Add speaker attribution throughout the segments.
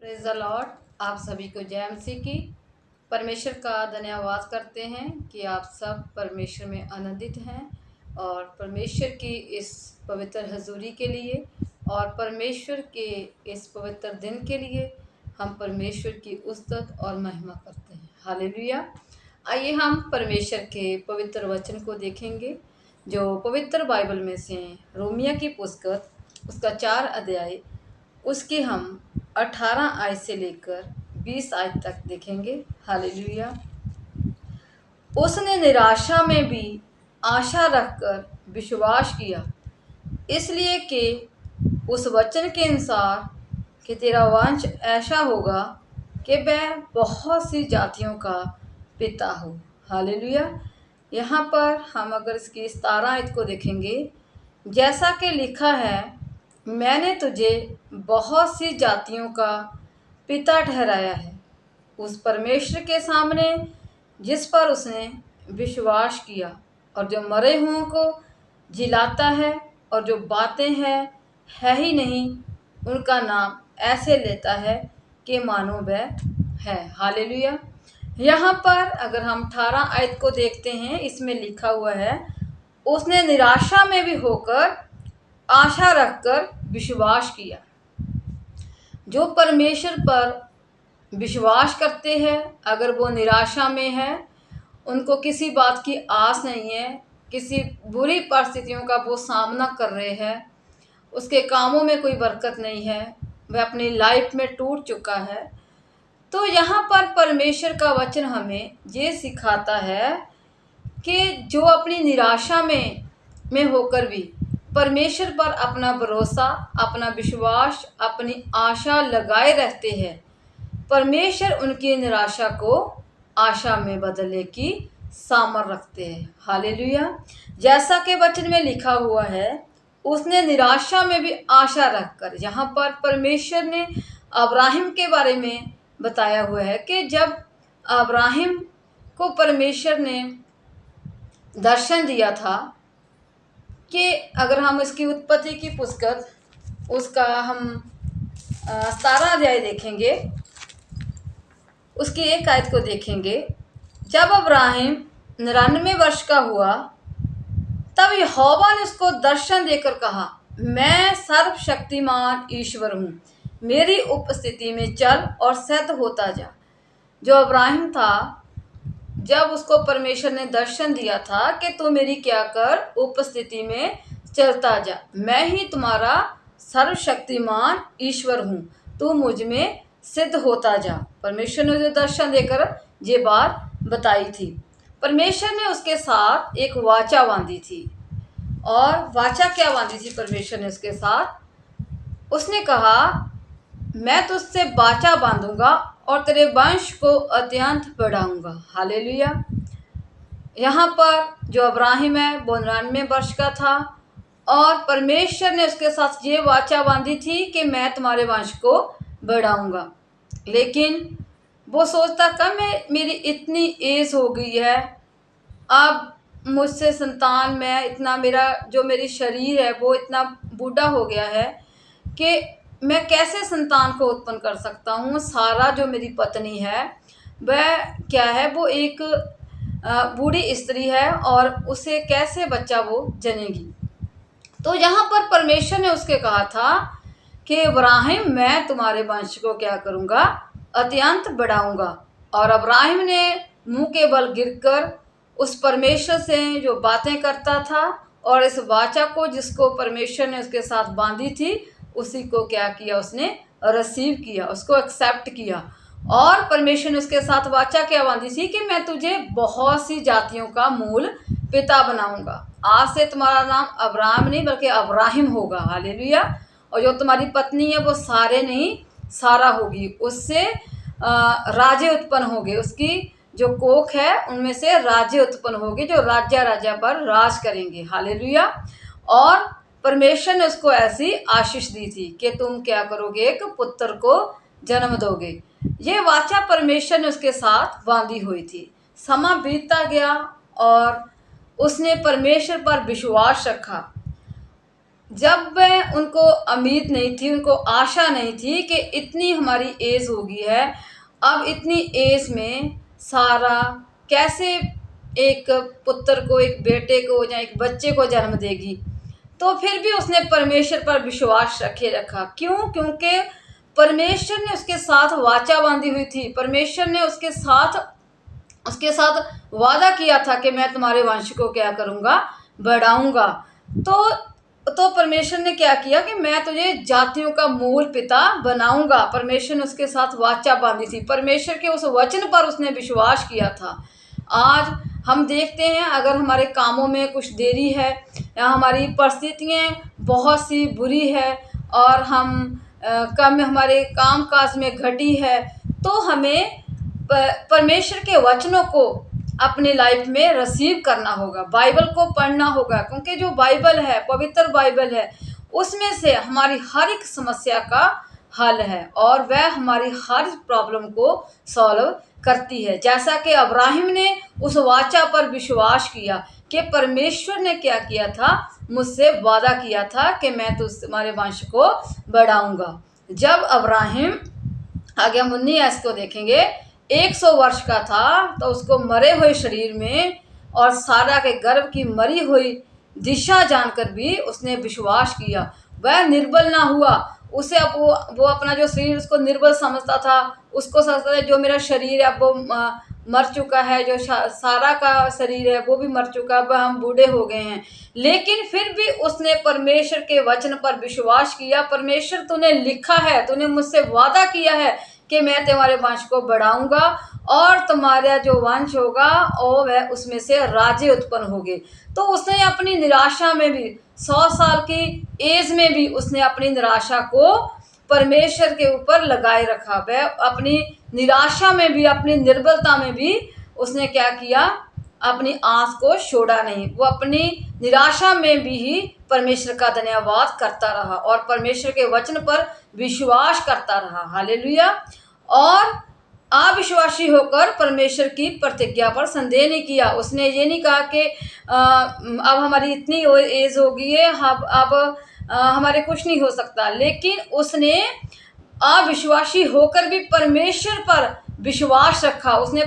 Speaker 1: Praise the Lord. आप सभी को जय मसीह की। परमेश्वर का धन्यवाद करते हैं कि आप सब परमेश्वर में आनंदित हैं और परमेश्वर की इस पवित्र हजूरी के लिए और परमेश्वर के इस पवित्र दिन के लिए हम परमेश्वर की उस्तत और महिमा करते हैं। हालेलुया। आइए हम परमेश्वर के पवित्र वचन को देखेंगे जो पवित्र बाइबल में से रोमिया की पुस्तक उसका 4 अध्याय उसकी हम 18 आयत से लेकर 20 आयत तक देखेंगे। हालेलुया। उसने निराशा में भी आशा रखकर विश्वास किया, इसलिए कि उस वचन के अनुसार कि तेरा वंश ऐसा होगा कि वह बहुत सी जातियों का पिता हो। हालेलुया। यहाँ पर हम अगर इसकी 17 आयत को देखेंगे, जैसा कि लिखा है, मैंने तुझे बहुत सी जातियों का पिता ठहराया है। उस परमेश्वर के सामने जिस पर उसने विश्वास किया और जो मरे हुओं को जिलाता है और जो बातें हैं है ही नहीं, उनका नाम ऐसे लेता है कि मानो वह है। हालेलुया। यहाँ पर अगर हम 18 आयत को देखते हैं, इसमें लिखा हुआ है, उसने निराशा में भी होकर आशा रखकर विश्वास किया। जो परमेश्वर पर विश्वास करते हैं, अगर वो निराशा में है, उनको किसी बात की आस नहीं है, किसी बुरी परिस्थितियों का वो सामना कर रहे हैं, उसके कामों में कोई बरकत नहीं है, वह अपनी लाइफ में टूट चुका है, तो यहाँ पर परमेश्वर का वचन हमें ये सिखाता है कि जो अपनी निराशा में होकर भी परमेश्वर पर अपना भरोसा, अपना विश्वास, अपनी आशा लगाए रहते हैं, परमेश्वर उनकी निराशा को आशा में बदलने की सामर्थ रखते हैं। हालेलुया। जैसा कि वचन में लिखा हुआ है, उसने निराशा में भी आशा रखकर, यहाँ पर परमेश्वर ने अब्राहिम के बारे में बताया हुआ है कि जब अब्राहिम को परमेश्वर ने दर्शन दिया था कि अगर हम इसकी उत्पत्ति की पुस्तक उसका हम 17 अध्याय देखेंगे, उसकी 1 आयत को देखेंगे। जब अब्राहिम 99 वर्ष का हुआ, तब यहोवा ने उसको दर्शन देकर कहा, मैं सर्वशक्तिमान ईश्वर हूँ, मेरी उपस्थिति में चल और सिद्ध होता जा। जो अब्राहिम था, जब उसको परमेश्वर ने दर्शन दिया था कि तू मेरी क्या कर, उपस्थिति में चलता जा, मैं ही तुम्हारा सर्वशक्तिमान ईश्वर हूँ, तू मुझ में सिद्ध होता जा। परमेश्वर ने उसे दर्शन देकर ये बात बताई थी। परमेश्वर ने उसके साथ एक वाचा बांधी थी। और वाचा क्या बांधी थी परमेश्वर ने उसके साथ? उसने कहा, मैं तुझसे वाचा बांधूंगा और तेरे वंश को अत्यंत बढ़ाऊंगा। हालेलुया। यहाँ पर जो अब्राहिम है वो 99 वर्ष का था और परमेश्वर ने उसके साथ ये वाचा बांधी थी कि मैं तुम्हारे वंश को बढ़ाऊंगा। लेकिन वो सोचता, कब मेरी इतनी एज हो गई है, अब मुझसे संतान, मैं इतना, मेरा जो मेरी शरीर है वो इतना बूढ़ा हो गया है कि मैं कैसे संतान को उत्पन्न कर सकता हूँ। सारा जो मेरी पत्नी है वह क्या है, वो एक बूढ़ी स्त्री है और उसे कैसे बच्चा वो जनेगी। तो यहाँ पर परमेश्वर ने उसके कहा था कि इब्राहिम, मैं तुम्हारे वंश को क्या करूँगा, अत्यंत बढ़ाऊंगा। और इब्राहिम ने मुंह के बल गिरकर उस परमेश्वर से जो बातें करता था और इस वाचा को जिसको परमेश्वर ने उसके साथ बांधी थी, उसी को क्या किया, उसने रिसीव किया, उसको एक्सेप्ट किया। और परमेश्वर ने उसके साथ वाचा क्या बांधी थी कि मैं तुझे बहुत सी जातियों का मूल पिता बनाऊंगा। आज से तुम्हारा नाम अब्राहम नहीं बल्कि अब्राहिम होगा। हालेलुया। और जो तुम्हारी पत्नी है वो सारे नहीं, सारा होगी, उससे राजे उत्पन्न होंगे, उसकी जो कोख है उनमें से राजे उत्पन्न होंगे जो राज्य राजा पर राज करेंगे। हालेलुया। और परमेश्वर ने उसको ऐसी आशीष दी थी कि तुम क्या करोगे, एक पुत्र को जन्म दोगे। ये वाचा परमेश्वर ने उसके साथ बांधी हुई थी। समय बीतता गया और उसने परमेश्वर पर विश्वास रखा। जब वह उनको उम्मीद नहीं थी, उनको आशा नहीं थी कि इतनी हमारी एज हो गई है, अब इतनी एज में सारा कैसे एक पुत्र को, एक बेटे को या एक बच्चे को जन्म देगी। तो फिर भी उसने परमेश्वर पर विश्वास रखा। क्यों? क्योंकि परमेश्वर ने उसके साथ वाचा बांधी हुई थी। परमेश्वर ने उसके साथ वादा किया था कि मैं तुम्हारे वंश को क्या करूँगा, बढ़ाऊँगा। तो परमेश्वर ने क्या किया कि मैं तुझे जातियों का मूल पिता बनाऊँगा। परमेश्वर ने उसके साथ वाचा बांधी थी। परमेश्वर के उस वचन पर उसने विश्वास किया था। आज हम देखते हैं, अगर हमारे कामों में कुछ देरी है या हमारी परिस्थितियाँ बहुत सी बुरी है और हम कम हमारे काम काज में घटी है, तो हमें परमेश्वर के वचनों को अपनी लाइफ में रिसीव करना होगा, बाइबल को पढ़ना होगा। क्योंकि जो बाइबल है, पवित्र बाइबल है, उसमें से हमारी हर एक समस्या का हल है और वह हमारी हर प्रॉब्लम को सॉल्व करती है। जैसा कि अब्राहिम ने उस वाचा पर विश्वास किया कि परमेश्वर ने क्या किया था, मुझसे वादा किया था कि मैं तुम्हारे वंश को बढ़ाऊंगा। जब अब्राहिम, आगे हम 19 को देखेंगे, 100 वर्ष का था, तो उसको मरे हुए शरीर में और सारा के गर्भ की मरी हुई दिशा जानकर भी उसने विश्वास किया। वह निर्बल ना हुआ। उसे अब वो अपना जो शरीर उसको निर्बल समझता था। उसको समझता था जो मेरा शरीर है अब वो मर चुका है, जो सारा का शरीर है वो भी मर चुका है, अब हम बूढ़े हो गए हैं। लेकिन फिर भी उसने परमेश्वर के वचन पर विश्वास किया। परमेश्वर, तूने लिखा है, तूने मुझसे वादा किया है कि मैं तुम्हारे वंश को बढ़ाऊंगा और तुम्हारा जो वंश होगा और वह उसमें से राजे उत्पन्न होंगे। तो उसने अपनी निराशा में भी, 100 साल की एज में भी उसने अपनी निराशा को परमेश्वर के ऊपर लगाए रखा। वह अपनी निराशा में भी, अपनी निर्बलता में भी उसने क्या किया, अपनी आस को छोड़ा नहीं। वो अपनी निराशा में भी ही परमेश्वर का धन्यवाद करता रहा और परमेश्वर के वचन पर विश्वास करता रहा। हालेलुया। और अविश्वासी होकर परमेश्वर की प्रतिज्ञा पर संदेह नहीं किया। उसने ये नहीं कहा कि अब हमारी इतनी एज हो गई है, अब हमारे कुछ नहीं हो सकता। लेकिन उसने अविश्वासी होकर भी परमेश्वर पर विश्वास रखा। उसने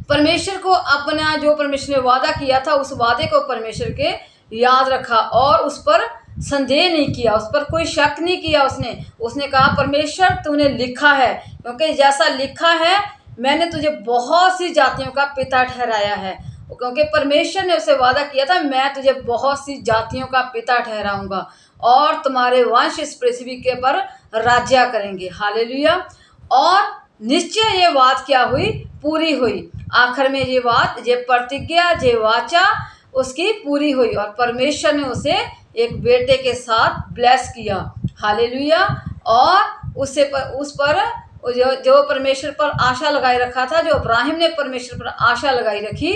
Speaker 1: परमेश्वर को अपना जो परमेश्वर ने वादा किया था, उस वादे को परमेश्वर के याद रखा और उस पर संदेह नहीं किया, उस पर कोई शक नहीं किया। उसने कहा, परमेश्वर तूने लिखा है, क्योंकि जैसा लिखा है मैंने तुझे बहुत सी जातियों का पिता ठहराया है। क्योंकि परमेश्वर ने उसे वादा किया था, मैं तुझे बहुत सी जातियों का पिता ठहराऊंगा और तुम्हारे वंश इस पृथ्वी के पर राज्य करेंगे। हालेलुया। और निश्चय ये बात क्या हुई, पूरी हुई। आखिर में ये बात, ये प्रतिज्ञा, ये वाचा उसकी पूरी हुई और परमेश्वर ने उसे एक बेटे के साथ ब्लेस किया। हालेलुया। और उस पर जो परमेश्वर पर आशा लगाई रखा था, जो अब्राहिम ने परमेश्वर पर आशा लगाई रखी,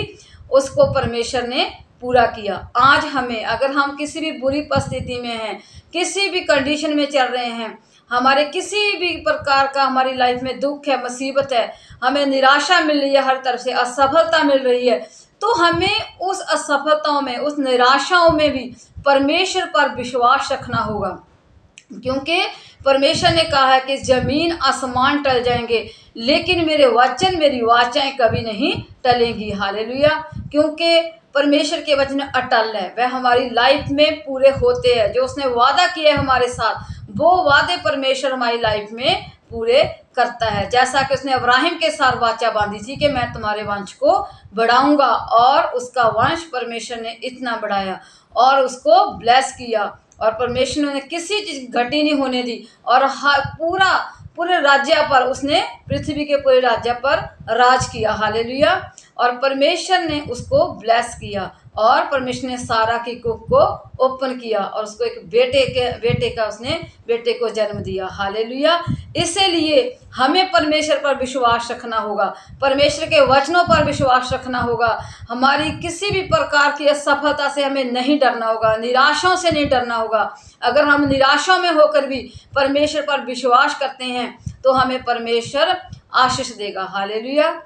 Speaker 1: उसको परमेश्वर ने पूरा किया। आज हमें, अगर हम किसी भी बुरी परिस्थिति में हैं, किसी भी कंडीशन में चल रहे हैं, हमारे किसी भी प्रकार का हमारी लाइफ में दुख है, मुसीबत है, हमें निराशा मिल रही है, हर तरफ से असफलता मिल रही है, तो हमें उस असफलताओं में, उस निराशाओं में भी परमेश्वर पर विश्वास रखना होगा। क्योंकि परमेश्वर ने कहा है कि जमीन आसमान टल जाएंगे, लेकिन मेरे वचन, मेरी वाचाएं कभी नहीं टलेंगी। हालेलुया। क्योंकि परमेश्वर के वचन अटल है, वह हमारी लाइफ में पूरे होते हैं। जो उसने वादा किया है हमारे साथ, वो वादे परमेश्वर हमारी लाइफ में पूरे करता है। जैसा कि उसने अब्राहिम के साथ वाचा बांधी थी कि मैं तुम्हारे वंश को बढ़ाऊंगा, और उसका वंश परमेश्वर ने इतना बढ़ाया और उसको ब्लेस किया और परमेश्वर ने किसी चीज घटी नहीं होने दी और पूरे राज्य पर, उसने पृथ्वी के पूरे राज्य पर राज किया। हालेलुया। और परमेश्वर ने उसको ब्लेस किया और परमेश्वर ने सारा की कुख को ओपन किया और उसको एक बेटे को जन्म दिया। हालेलुया। इसलिए हमें परमेश्वर पर विश्वास रखना होगा, परमेश्वर के वचनों पर विश्वास रखना होगा। हमारी किसी भी प्रकार की असफलता से हमें नहीं डरना होगा, निराशाओं से नहीं डरना होगा। अगर हम निराशा में होकर भी परमेश्वर पर विश्वास करते हैं तो हमें परमेश्वर आशीष देगा। हालेलुया।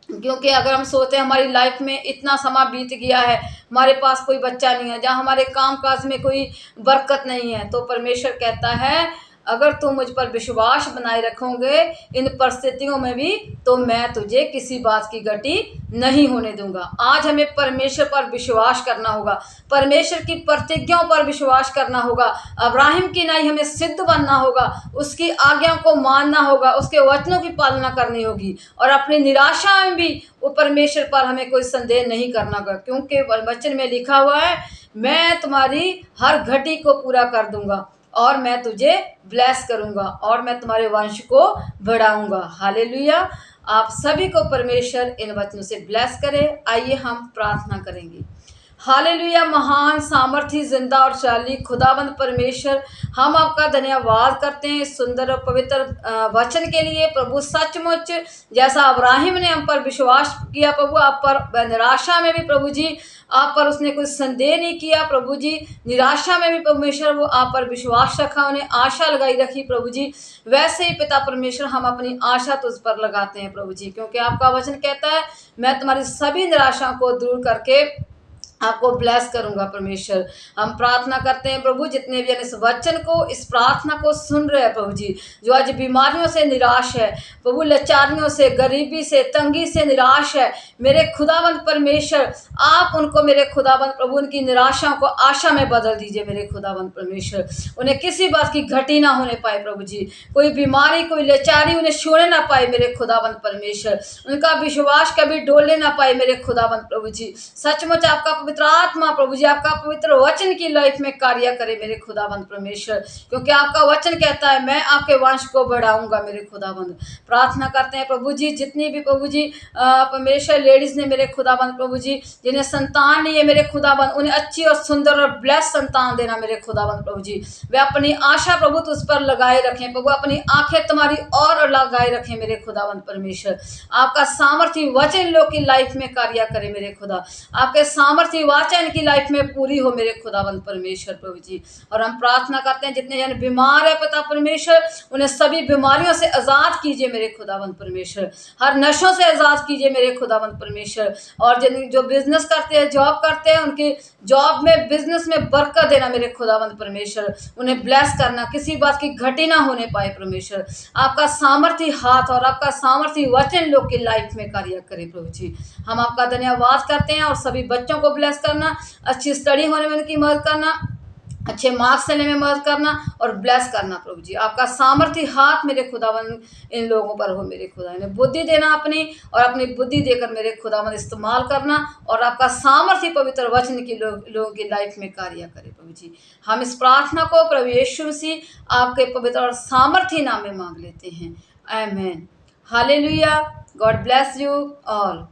Speaker 1: क्योंकि अगर हम सोचते हैं हमारी लाइफ में इतना समय बीत गया है, हमारे पास कोई बच्चा नहीं है, जहाँ हमारे काम काज में कोई बरकत नहीं है, तो परमेश्वर कहता है अगर तुम मुझ पर विश्वास बनाए रखोगे इन परिस्थितियों में भी, तो मैं तुझे किसी बात की गति नहीं होने दूंगा। आज हमें परमेश्वर पर विश्वास करना होगा, परमेश्वर की प्रतिज्ञाओं पर विश्वास करना होगा। अब्राहिम की नहीं हमें सिद्ध बनना होगा, उसकी आज्ञाओं को मानना होगा, उसके वचनों की पालना करनी होगी, और अपनी निराशा में भी वो परमेश्वर पर हमें कोई संदेह नहीं करना होगा, क्योंकि वचन में लिखा हुआ है मैं तुम्हारी हर घटी को पूरा कर दूंगा, और मैं तुझे ब्लेस करूंगा, और मैं तुम्हारे वंश को बढ़ाऊंगा। हालेलुया। आप सभी को परमेश्वर इन वचनों से ब्लेस करे। आइए हम प्रार्थना करेंगे। हालेलुया। महान सामर्थी जिंदा और शाली खुदाबंद परमेश्वर, हम आपका धन्यवाद करते हैं इस सुंदर और पवित्र वचन के लिए। प्रभु सचमुच जैसा अब्राहिम ने हम पर विश्वास किया प्रभु, आप पर निराशा में भी प्रभु जी आप पर उसने कुछ संदेह नहीं किया प्रभु जी, निराशा में भी परमेश्वर वो आप पर विश्वास रखा, उन्हें आशा लगाई रखी प्रभु जी। वैसे ही पिता परमेश्वर हम अपनी आशा तुझ पर लगाते हैं प्रभु जी, क्योंकि आपका वचन कहता है मैं तुम्हारी सभी निराशाओं को दूर करके आपको ब्लेस करूंगा परमेश्वर। हम प्रार्थना करते हैं प्रभु, जितने भी इस वचन को इस प्रार्थना को सुन रहे हैं प्रभु जी, जो आज बीमारियों से निराश है प्रभु, लाचारियों से, गरीबी से, तंगी से निराश है, मेरे खुदावंद परमेश्वर आप उनको मेरे खुदावंद प्रभु उनकी निराशाओं को आशा में बदल दीजिए मेरे खुदावंद परमेश्वर। उन्हें किसी बात की घटी ना होने पाए प्रभु जी, कोई बीमारी कोई लाचारी उन्हें छूने ना पाए मेरे खुदावंद परमेश्वर, उनका विश्वास कभी डोलने ना पाए मेरे खुदावंद प्रभु जी। सचमुच आपका पवित्र आत्मा प्रभु जी, आपका पवित्र वचन की लाइफ में कार्य करे मेरे खुदावंद परमेश्वर, क्योंकि आपका वचन कहता है मैं आपके वंश को बढ़ाऊंगा मेरे खुदावंद। प्रार्थना करते हैं प्रभु जी, जितनी भी प्रभु जी परमेश्वर लेडीज ने मेरे खुदावंद प्रभु जी जिन्हें संतान नहीं है मेरे खुदावंद, उन्हें अच्छी और सुंदर और ब्लेस संतान देना मेरे खुदावंद प्रभु जी। वे अपनी आशा प्रभु तुझ पर लगाए रखें प्रभु, अपनी आंखें तुम्हारी और लगाए रखें मेरे खुदावंद परमेश्वर। आपका सामर्थ्य वचन लोग की लाइफ में कार्य करे मेरे खुदा, आपके सामर्थ्य वचन की लाइफ में पूरी हो मेरे खुदावंद परमेश्वर प्रभु जी। और हम प्रार्थना करते हैं जितने जन बीमार है पिता परमेश्वर, उन्हें सभी बीमारियों से आजाद कीजिए मेरे खुदावंद परमेश्वर, हर नशों से आजाद कीजिए मेरे खुदावंद परमेश्वर। और जिन जो बिजनेस करते हैं जॉब करते हैं उनकी जॉब में बिजनेस में बरकत देना मेरे खुदावंद परमेश्वर, उन्हें ब्लेस करना, किसी बात की घटी ना होने पाए परमेश्वर। आपका सामर्थ्य हाथ और आपका सामर्थ्य वचन लोग की लाइफ में कार्य करे प्रभु जी। हम आपका धन्यवाद करते हैं, और सभी बच्चों को ब्लेस करना, अच्छी स्टडी होने में उनकी मदद करना, अच्छे मार्क्स लेने में मदद करना और ब्लेस करना प्रभु जी। आपका सामर्थ्य हाथ मेरे खुदावन इन लोगों पर हो मेरे खुदा, इन्हें बुद्धि देना अपनी, और अपनी बुद्धि देकर मेरे खुदावन इस्तेमाल करना, और आपका सामर्थ्य पवित्र वचन की लोगों की लाइफ में कार्य करे प्रभु जी। हम इस प्रार्थना को प्रभु यीशु मसीह आपके पवित्र और सामर्थ्य नाम में मांग लेते हैं, आमीन। Hallelujah. God bless you all.